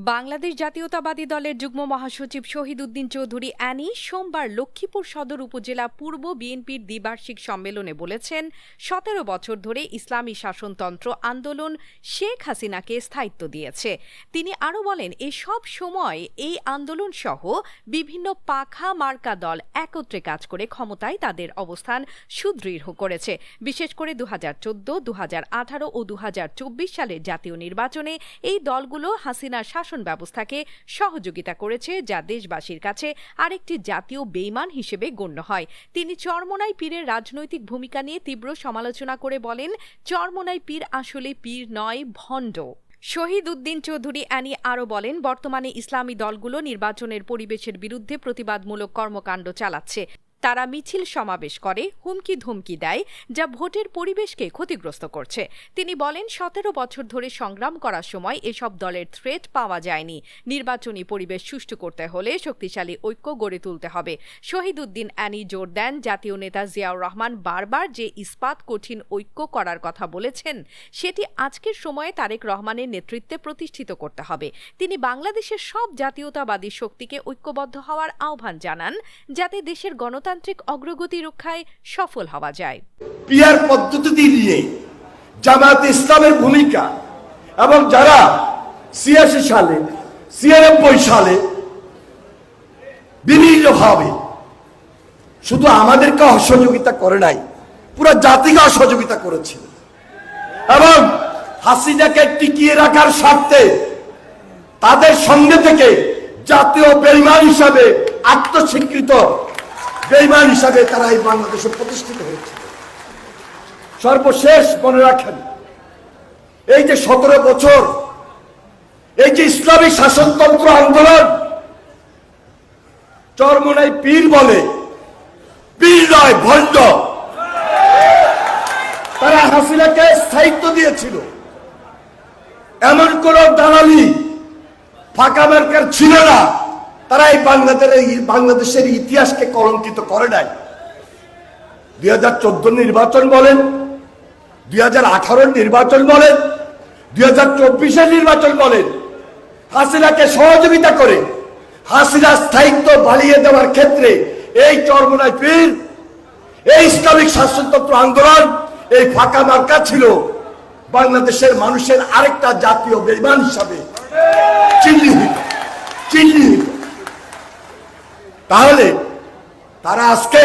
বাংলাদেশ জাতীয়তাবাদী দলের যুগ্ম মহাসচিব শহীদ উদ্দিন চৌধুরী অ্যানি সোমবার লক্ষ্মীপুর সদর উপজেলা পূর্ব বিএনপির দ্বিবার্ষিক সম্মেলনে বলেছেন, ১৭ বছর ধরে ইসলামী শাসনতন্ত্র আন্দোলন শেখ হাসিনাকে স্থায়িত্ব দিয়েছে। তিনি আরও বলেন, এসব সময় এই আন্দোলন সহ বিভিন্ন পাখা মার্কা দল একত্রে কাজ করে ক্ষমতায় তাদের অবস্থান সুদৃঢ় করেছে। বিশেষ করে ২০১৪, ২০১৮ ও ২০২৪ সালের জাতীয় নির্বাচনে এই দলগুলো হাসিনার শাসন ব্যবস্থাকে সহযোগিতা করেছে, যা দেশবাসীর কাছে আরেকটি জাতীয় বেইমান হিসেবে গণ্য হয়। তিনি চরমোনাই পীরের রাজনৈতিক ভূমিকা নিয়ে তীব্র সমালোচনা করে বলেন, চরমোনাই পীর আসলে পীর নয়, ভণ্ড। শহীদ উদ্দিন চৌধুরী অ্যানি আরও বলেন, বর্তমানে ইসলামী দলগুলো নির্বাচনের পরিবেশের বিরুদ্ধে প্রতিবাদমূলক কর্মকাণ্ড চালাচ্ছে। তারা মিছিল সমাবেশ করে, হুমকি ধমকি দেয়, যা ভোটের পরিবেশকে ক্ষতিগ্রস্ত করছে। তিনি বলেন, ১৭ বছর ধরে সংগ্রাম করার সময় এসব দলের থ্রেট পাওয়া যায়নি। নির্বাচনী পরিবেশ সুষ্ঠু করতে হলে শক্তিশালী ঐক্য গড়ে তুলতে হবে। শহীদ উদ্দিন অ্যানি জোর দেন, জাতীয় নেতা জিয়াউর রহমান বারবার যে ইস্পাত কঠিন ঐক্য করার কথা বলেছেন, সেটি আজকের সময়ে তারেক রহমানের নেতৃত্বে প্রতিষ্ঠিত করতে হবে। তিনি বাংলাদেশের সব জাতীয়তাবাদী শক্তিকে ঐক্যবদ্ধ হওয়ার আহ্বান জানান, যাতে দেশের গণতান্ত্রিক অগ্রগতি রক্ষায় সফল হওয়া যায়। পিয়ার পদ্ধতি নিয়ে জামায়াতে ইসলামের ভূমিকা এবং যারা ৮৬ সালে ৯৬ সালে বিভিন্নভাবে শুধু আমাদেরকে অসহযোগিতা করে নাই, পুরো জাতিকে অসহযোগিতা করেছিল এবং হাসিনাকে টিকিয়ে রাখার স্বার্থে তাদের সঙ্গে থেকে জাতীয় বেঈমান হিসাবে আত্মস্বীকৃত বেঈমান হিসাবে তারা এই বাংলাদেশে প্রতিষ্ঠিত হয়েছে। সর্বশেষ মনে রাখেন, এই যে ১৭ বছর এই যে ইসলামী শাসনতন্ত্র আন্দোলন, চরমোনাই পীর বলে, পীর নয়, ভণ্ড। তারা হাসিনাকে স্থায়িত্ব দিয়েছিল। এমন কোন দালালি ফাঁকা মার্কার ছিল না। তারা এই বাংলাদেশের ইতিহাসকে কলঙ্কিত করে নাই। ২০১৪ নির্বাচন বলেন, ২০১৮ নির্বাচন বলেন, ২০২৪ নির্বাচন বলেন, হাসিনাকে সহযোগিতা করে হাসিনার স্থায়িত্ব বাড়িয়ে দেওয়ার ক্ষেত্রে এই চরমোনাই পীর, এই ইসলামিক শাসনতন্ত্র আন্দোলন, এই ফাঁকা মার্কা ছিল বাংলাদেশের মানুষের আরেকটা জাতীয় বেঈমান হিসাবে চিহ্নিত। তাহলে তারা আজকে